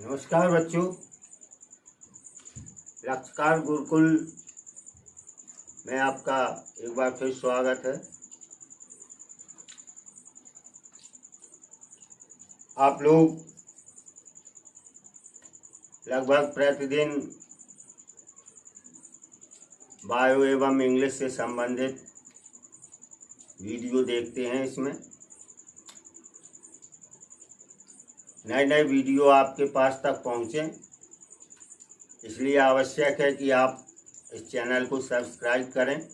नमस्कार बच्चों, लक्ष्यकार गुरुकुल में आपका एक बार फिर स्वागत है। आप लोग लगभग प्रतिदिन बायो एवं इंग्लिश से संबंधित वीडियो देखते हैं। इसमें नए नए वीडियो आपके पास तक पहुँचे, इसलिए आवश्यक है कि आप इस चैनल को सब्सक्राइब करें,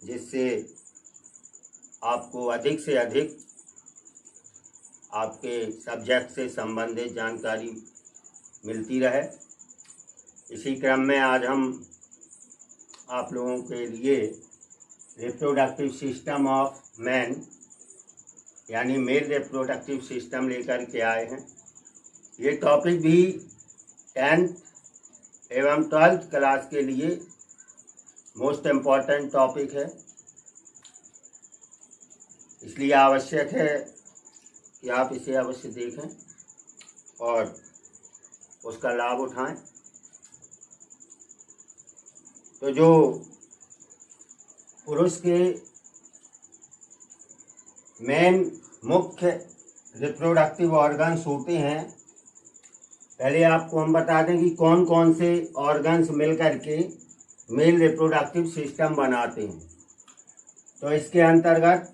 जिससे आपको अधिक से अधिक आपके सब्जेक्ट से संबंधित जानकारी मिलती रहे। इसी क्रम में आज हम आप लोगों के लिए रिप्रोडक्टिव सिस्टम ऑफ मैन यानी मेल रिप्रोडक्टिव सिस्टम लेकर के आए हैं। ये टॉपिक भी 10th एवं 12th क्लास के लिए मोस्ट इम्पॉर्टेंट टॉपिक है, इसलिए आवश्यक है कि आप इसे अवश्य देखें और उसका लाभ उठाएं। तो जो पुरुष के मेन मुख्य रिप्रोडक्टिव ऑर्गन्स होते हैं, पहले आपको हम बता दें कि कौन कौन से ऑर्गन्स मिलकर के मेल रिप्रोडक्टिव सिस्टम बनाते हैं। तो इसके अंतर्गत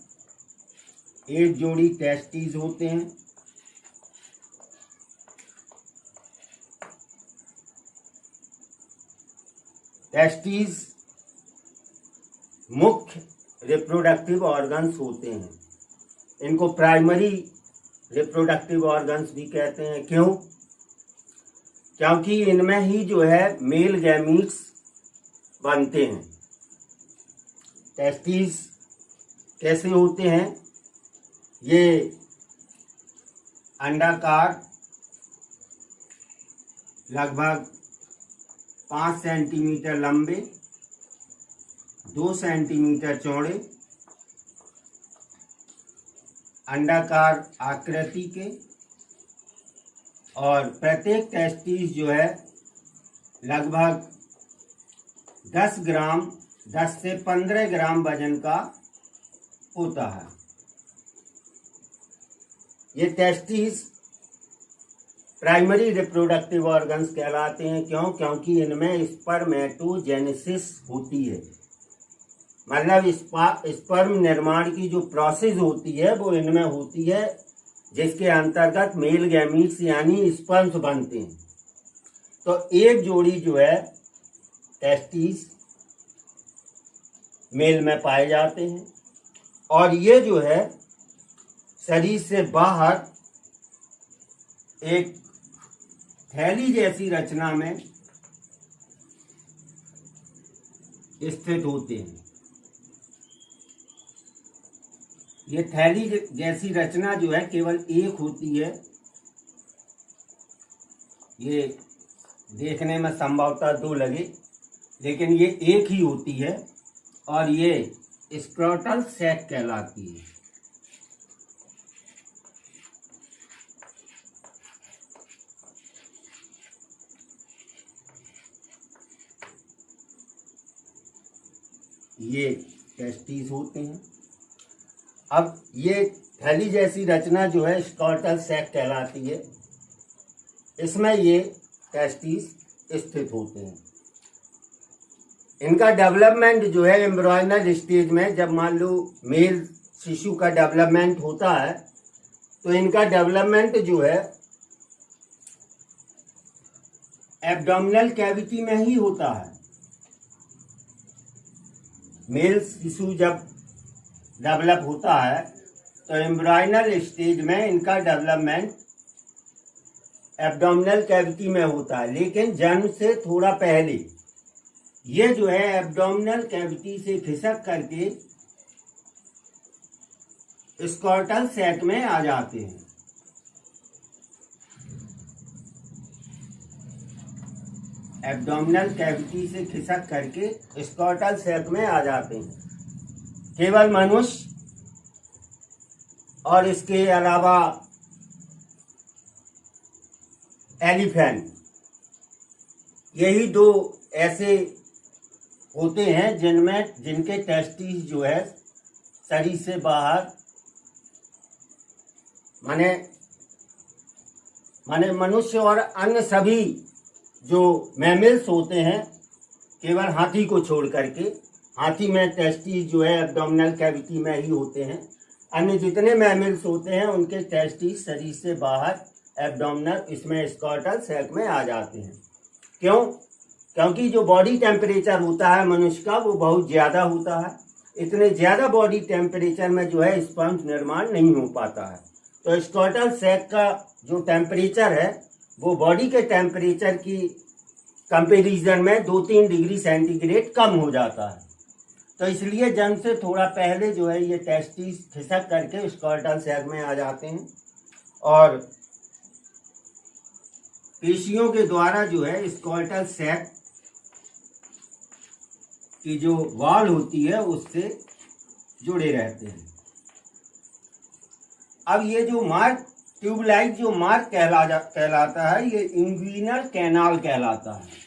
एक जोड़ी टेस्टिस होते हैं, टेस्टिस मुख्य रिप्रोडक्टिव ऑर्गन्स होते हैं। इनको प्राइमरी रिप्रोडक्टिव ऑर्गन्स भी कहते हैं। क्यों? क्योंकि इनमें ही जो है मेल गैमीट्स बनते हैं। टेस्टिस कैसे होते हैं? ये अंडाकार लगभग 5 सेंटीमीटर लंबे, 2 सेंटीमीटर चौड़े, अंडाकार आकृति के, और प्रत्येक टेस्टिस जो है लगभग 10 से 15 ग्राम वजन का होता है। ये टेस्टिस प्राइमरी रिप्रोडक्टिव ऑर्गन्स कहलाते हैं। क्यों? क्योंकि इनमें स्पर्मेटोजेनेसिस होती है, मतलब स्पर्म निर्माण की जो प्रोसेस होती है वो इनमें होती है, जिसके अंतर्गत मेल गैमीट्स यानी स्पर्म्स बनते हैं। तो एक जोड़ी जो है टेस्टिस मेल में पाए जाते हैं, और ये जो है शरीर से बाहर एक थैली जैसी रचना में स्थित होते हैं। ये थैली जैसी रचना जो है केवल एक होती है। ये देखने में संभवतः 2 लगे, लेकिन ये एक ही होती है, और ये स्क्रोटल सैक कहलाती है। ये टेस्टिस होते हैं। अब ये थैली जैसी रचना जो है स्क्रोटल सैक कहलाती है। इसमें ये टेस्टिस स्थित होते हैं। इनका डेवलपमेंट जो है एम्ब्रॉयनल स्टेज में, जब मान लो मेल शिशु का डेवलपमेंट होता है, तो इनका डेवलपमेंट जो है एब्डोमिनल कैविटी में ही होता है। मेल शिशु जब डेवलप होता है तो एम्ब्रॉयनल स्टेज में इनका डेवलपमेंट एब्डोमिनल कैविटी में होता है, लेकिन जन्म से थोड़ा पहले ये जो है एब्डोमिनल कैविटी से खिसक करके स्क्रोटल सैक में आ जाते हैं। एब्डोमिनल कैविटी से खिसक करके स्क्रोटल सैक में आ जाते हैं। केवल मनुष्य और इसके अलावा एलिफेंट, यही दो ऐसे होते हैं जिनके टेस्टिस जो है शरीर से बाहर माने मनुष्य और अन्य सभी जो मैमल्स होते हैं, केवल हाथी को छोड़ करके, हाथी में टेस्टिस जो है एब्डोमिनल कैविटी में ही होते हैं। अन्य जितने मैमल्स होते हैं उनके टेस्टिस शरीर से बाहर एब्डोमिनल इसमें स्कॉर्टल सैक में आ जाते हैं। क्यों? क्योंकि जो बॉडी टेम्परेचर होता है मनुष्य का वो बहुत ज़्यादा होता है। इतने ज़्यादा बॉडी टेम्परेचर में जो है स्पर्म निर्माण नहीं हो पाता है। तो स्कॉर्टल सैक का जो टेम्परेचर है वो बॉडी के टेम्परेचर की कंपैरिजन में 2-3 डिग्री सेंटीग्रेड कम हो जाता है। तो इसलिए जन्म से थोड़ा पहले जो है ये टेस्टिस खिसक करके स्कॉर्टल सैक में आ जाते हैं और पेशियों के द्वारा जो है स्कॉर्टल सैक की जो वॉल होती है उससे जुड़े रहते हैं। अब ये जो मार्ग ट्यूबलाइट जो मार्ग कहलाता है, ये इंग्विनल कैनाल कहलाता है।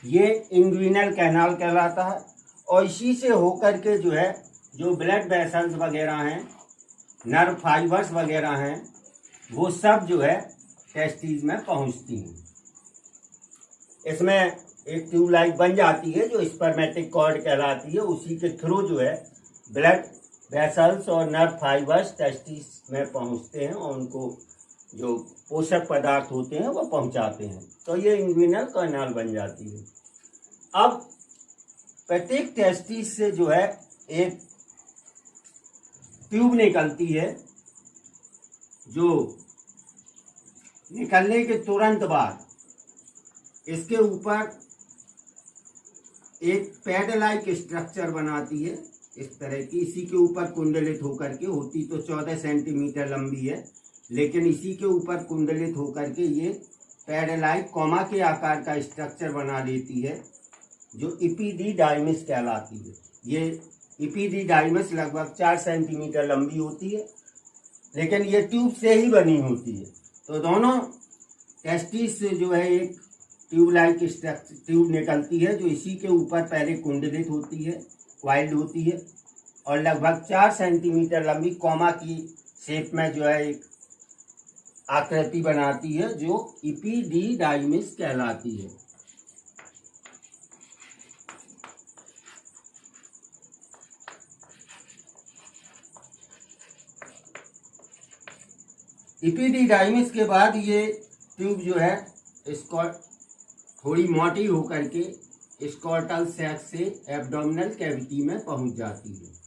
ये इंग्विनल कैनाल कहलाता है और इसी से होकर के जो है जो ब्लड वेसल्स वगैरह हैं, नर्व फाइबर्स वगैरह हैं, वो सब जो है टेस्टिस में पहुंचती हैं। इसमें एक ट्यूबलाइट बन जाती है जो स्पर्मेटिक कॉर्ड कहलाती है। उसी के थ्रू जो है ब्लड वेसल्स और नर्व फाइबर्स टेस्टिस में पहुंचते हैं और उनको जो पोषक पदार्थ होते हैं वो पहुंचाते हैं। तो ये इंग्विनल कैनाल बन जाती है। अब प्रत्येक टेस्टिस से जो है एक ट्यूब निकलती है, जो निकलने के तुरंत बाद इसके ऊपर एक पैड लाइक स्ट्रक्चर बनाती है इस तरह की। इसी के ऊपर कुंडलित होकर के, होती तो 14 सेंटीमीटर लंबी है, लेकिन इसी के ऊपर कुंडलित होकर के ये पैड लाइक कॉमा के आकार का स्ट्रक्चर बना लेती है जो इपिडिडाइमिस कहलाती है। ये इपिडिडाइमिस लगभग 4 सेंटीमीटर लंबी होती है, लेकिन ये ट्यूब से ही बनी होती है। तो दोनों टेस्टिस से जो है एक ट्यूबलाइक स्ट्रक्चर ट्यूब निकलती है जो इसी के ऊपर पहले कुंडलित होती है, वाइल्ड होती है और लगभग 4 सेंटीमीटर लंबी कॉमा की शेप में जो है एक आकृति बनाती है जो इपिडिडाइमिस कहलाती है। इपिडिडाइमिस के बाद ये ट्यूब जो है इसको थोड़ी मोटी होकर के स्कॉर्टल सैक से एब्डोमिनल कैविटी में पहुंच जाती है।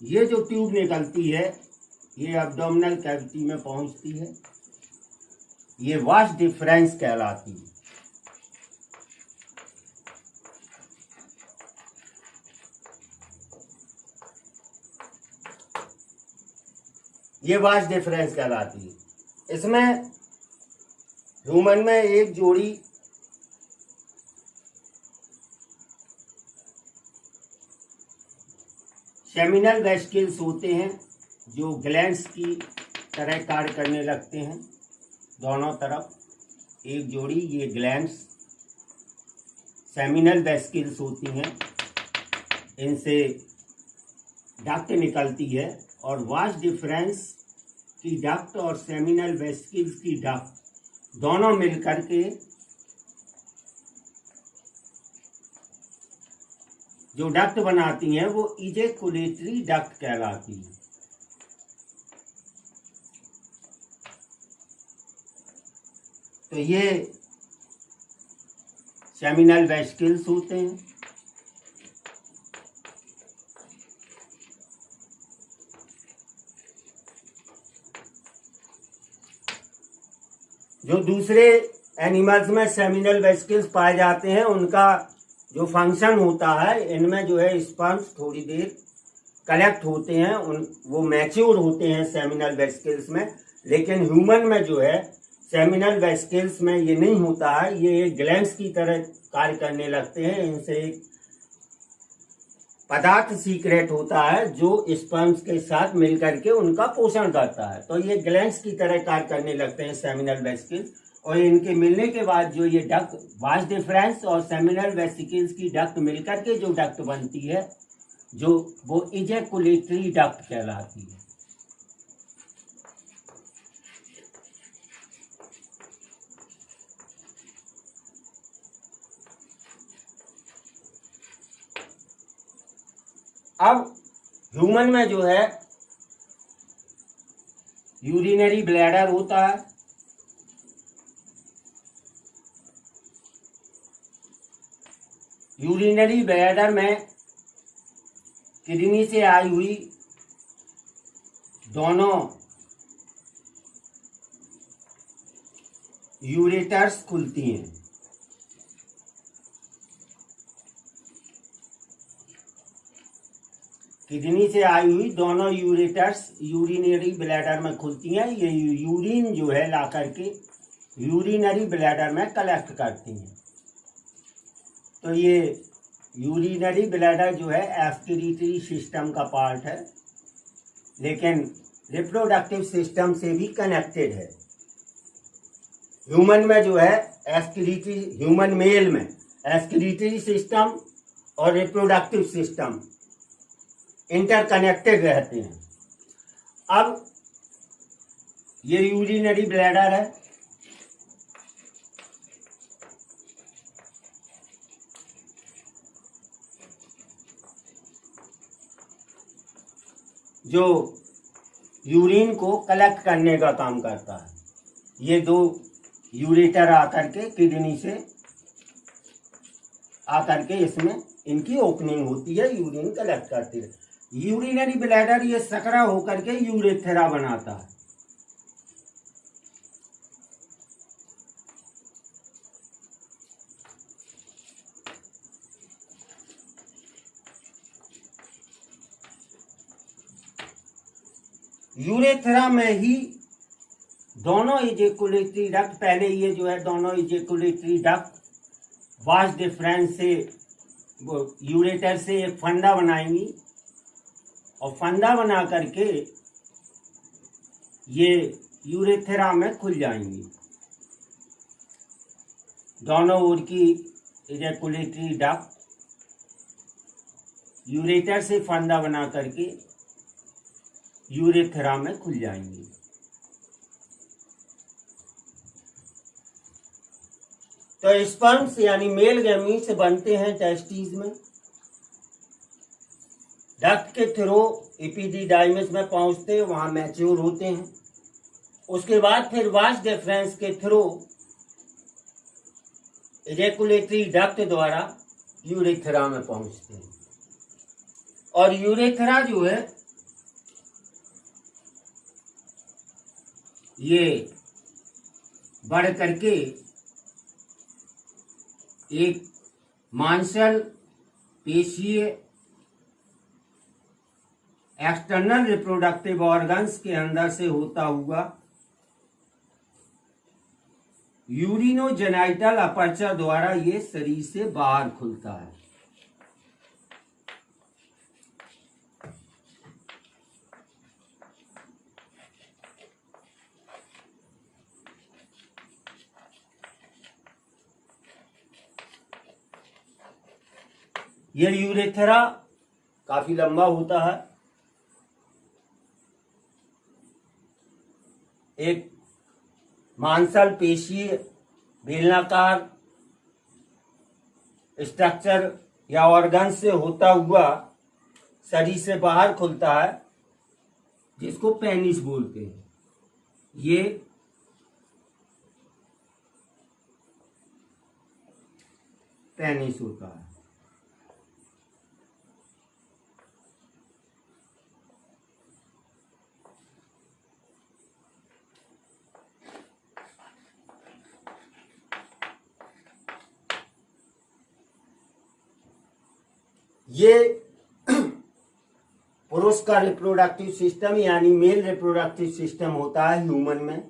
ये जो ट्यूब निकलती है ये एब्डोमिनल कैविटी में पहुंचती है, ये वाश डिफरेंस कहलाती है। ये वाश डिफरेंस कहलाती है। इसमें ह्यूमन में एक जोड़ी सेमिनल वेसिकल्स होते हैं जो ग्लैंड्स की तरह कार्य करने लगते हैं दोनों तरफ। एक जोड़ी ये ग्लैंड्स सेमिनल वेसिकल्स होती हैं, इनसे डक्ट निकलती है और वाश डिफरेंस की डक्ट और सेमिनल वेसिकल्स की डक्ट दोनों मिलकर के जो डक्ट बनाती हैं वो इजैकुलेटरी डक्ट कहलाती है। तो ये सेमिनल वेसिकल्स होते हैं। जो दूसरे एनिमल्स में सेमिनल वेसिकल्स पाए जाते हैं उनका जो फंक्शन होता है, इनमें जो है स्पर्म्स थोड़ी देर कलेक्ट होते हैं, वो मैच्योर होते हैं सेमिनल वेसिकल्स में। लेकिन ह्यूमन में जो है सेमिनल वेसिकल्स में ये नहीं होता है, ये ग्लैंड्स की तरह कार्य करने लगते हैं। इनसे एक पदार्थ सीक्रेट होता है जो स्पर्म्स के साथ मिलकर के उनका पोषण करता है। तो ये ग्लैंड्स की तरह कार्य करने लगते हैं सेमिनल वेसिकल्स, और इनके मिलने के बाद जो ये डक्ट, वास डिफरेंस और सेमिनल वेसिकल्स की डक्ट मिलकर के जो डक्ट बनती है, जो वो इजैकुलेटरी डक्ट कहलाती है। अब ह्यूमन में जो है यूरिनरी ब्लैडर होता है। यूरिनरी ब्लैडर में किडनी से आई हुई दोनों यूरेटर्स खुलती हैं। किडनी से आई हुई दोनों यूरेटर्स यूरिनरी ब्लैडर में खुलती हैं। ये यूरिन जो है ला करके यूरिनरी ब्लैडर में कलेक्ट करती हैं। तो ये यूरिनरी ब्लैडर जो है एक्सक्रीटरी सिस्टम का पार्ट है, लेकिन रिप्रोडक्टिव सिस्टम से भी कनेक्टेड है। ह्यूमन में जो है एक्सक्रीटरी, ह्यूमन मेल में एक्सक्रीटरी सिस्टम और रिप्रोडक्टिव सिस्टम इंटरकनेक्टेड रहते हैं। अब ये यूरिनरी ब्लैडर है, जो यूरिन को कलेक्ट करने का काम करता है। ये दो यूरेटर आकर के किडनी से आकर के इसमें इनकी ओपनिंग होती है, यूरिन कलेक्ट करती है। यूरिनरी ब्लैडर ये सकरा होकर के यूरेथ्रा बनाता है। यूरेथ्रा में ही दोनों इजेकुलेटरी डक्ट, पहले ये जो है दोनों इजेकुलेटरी डक्ट वास डिफरेंस से यूरेटर से एक फंदा बनाएंगी, और फंदा बना करके ये यूरेथ्रा में खुल जाएंगी। दोनों ओर की इजैकुलेटरी डक्ट यूरेटर से फंदा बना करके यूरेथ्रा में खुल जाएंगी। तो स्पर्म्स यानी मेल गैमीट्स बनते हैं टेस्टिस में, डक्ट के थ्रू एपिडिडाइमिस में पहुंचते हैं, वहां मैच्योर होते हैं। उसके बाद फिर वास डिफरेंस के थ्रू इजैकुलेटरी डक्ट द्वारा यूरेथ्रा में पहुंचते हैं। और यूरेथ्रा जो है ये बढ़ करके एक मांसल पेशीय एक्सटर्नल रिप्रोडक्टिव ऑर्गन्स के अंदर से होता हुआ यूरिनोजेनाइटल अपर्चर द्वारा ये शरीर से बाहर खुलता है। यह यूरेथ्रा काफी लंबा होता है, एक मांसल पेशीय बेलनाकार स्ट्रक्चर या ऑर्गन से होता हुआ शरीर से बाहर खुलता है, जिसको पेनिस बोलते हैं। ये पेनिस होता है। ये पुरुष का रिप्रोडक्टिव सिस्टम यानी मेल रिप्रोडक्टिव सिस्टम होता है ह्यूमन में।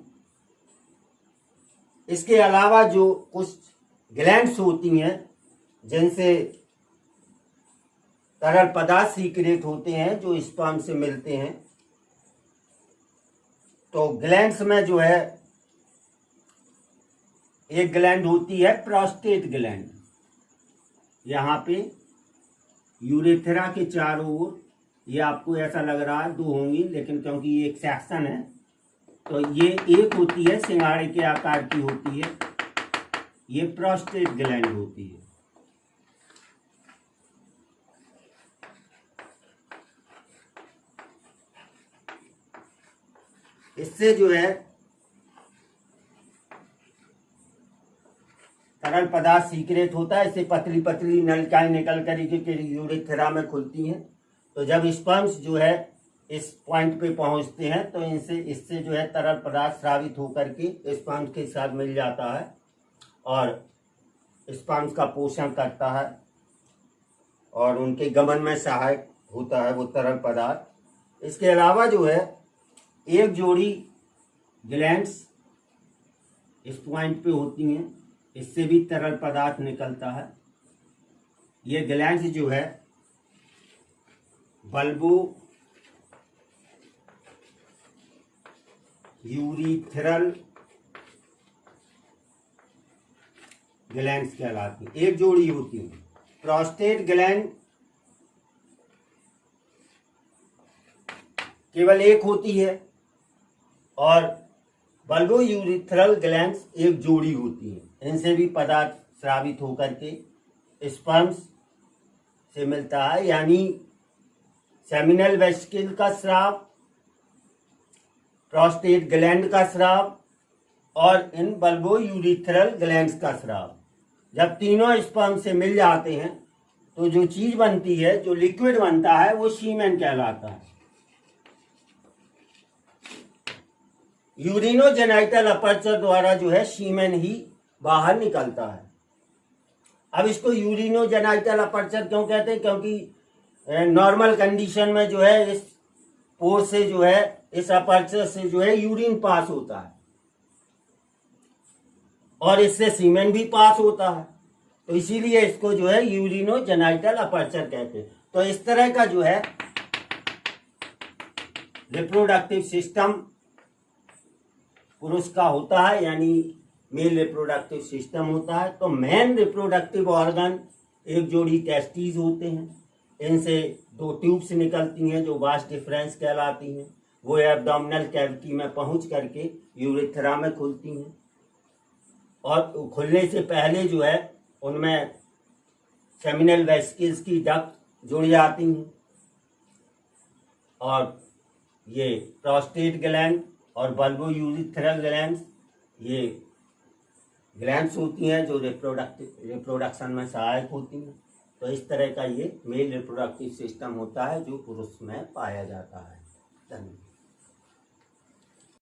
इसके अलावा जो कुछ ग्लैंड्स होती हैं जिनसे तरल पदार्थ सीक्रेट होते हैं जो स्पर्म से मिलते हैं, तो ग्लैंड्स में जो है एक ग्लैंड होती है प्रोस्टेट ग्लैंड। यहाँ पे यूरेथ्रा के चारों ओर, ये आपको ऐसा लग रहा है दो होंगी, लेकिन क्योंकि ये एक सेक्शन है तो ये एक होती है, सिंगाड़े के आकार की होती है, ये प्रोस्टेट ग्लैंड होती है। इससे जो है तरल पदार्थ सीक्रेट होता है। इससे पतली पतली नलिकाएं निकल कर यूरेथ्रा में खुलती हैं। तो जब स्पर्म्स जो है इस पॉइंट पे पहुंचते हैं तो इससे जो है तरल पदार्थ स्रावित होकर के स्पर्म्स के साथ मिल जाता है और स्पर्म्स का पोषण करता है और उनके गमन में सहायक होता है वो तरल पदार्थ। इसके अलावा जो है एक जोड़ी ग्लैंड्स इस पॉइंट पे होती हैं, इससे भी तरल पदार्थ निकलता है। ये ग्लैंड्स जो है बल्बो यूरिथ्रल ग्लैंड्स कहलाती हैं, एक जोड़ी होती है। प्रोस्टेट ग्लैंड केवल एक होती है और बल्बो यूरिथ्रल ग्लैंड्स एक जोड़ी होती है। इनसे भी पदार्थ स्रावित होकर के स्पर्म्स से मिलता है, यानी सेमिनल वेसिकल का स्राव, प्रोस्टेट ग्लैंड का स्राव और इन बल्बो यूरिथ्रल ग्लैंड्स का स्राव। जब तीनों स्पर्म से मिल जाते हैं तो जो चीज बनती है, जो लिक्विड बनता है, वो सीमेन कहलाता है। यूरिनोजेनाइटल अपर्चर द्वारा जो है सीमेन ही बाहर निकलता है। अब इसको यूरिनोजेनाइटल अपर्चर क्यों कहते हैं? क्योंकि नॉर्मल कंडीशन में जो है इस पोर से जो है, इस अपर्चर से जो है यूरिन पास होता है और इससे सीमेन भी पास होता है, तो इसीलिए इसको जो है यूरिनोजेनाइटल अपर्चर कहते हैं। तो इस तरह का जो है रिप्रोडक्टिव सिस्टम पुरुष का होता है, यानी मेल रिप्रोडक्टिव सिस्टम होता है। तो मेन रिप्रोडक्टिव ऑर्गन एक जोड़ी टेस्टिस होते हैं, इनसे दो ट्यूब्स निकलती हैं जो वास डिफरेंस कहलाती हैं। वो एब्डोमिनल कैविटी में पहुंच करके यूरेथ्रा में खुलती हैं और खुलने से पहले जो है उनमें सेमिनल वेसिकल्स की डक्ट जुड़ जाती हैं और ये प्रोस्टेट ग्लैंड और बल्बो यूरिथ्रल ग्लैंड्स, ये ग्लैंड्स होती हैं जो रिप्रोडक्शन में सहायक होती हैं। तो इस तरह का ये मेल रिप्रोडक्टिव सिस्टम होता है जो पुरुष में पाया जाता है। धन्यवाद।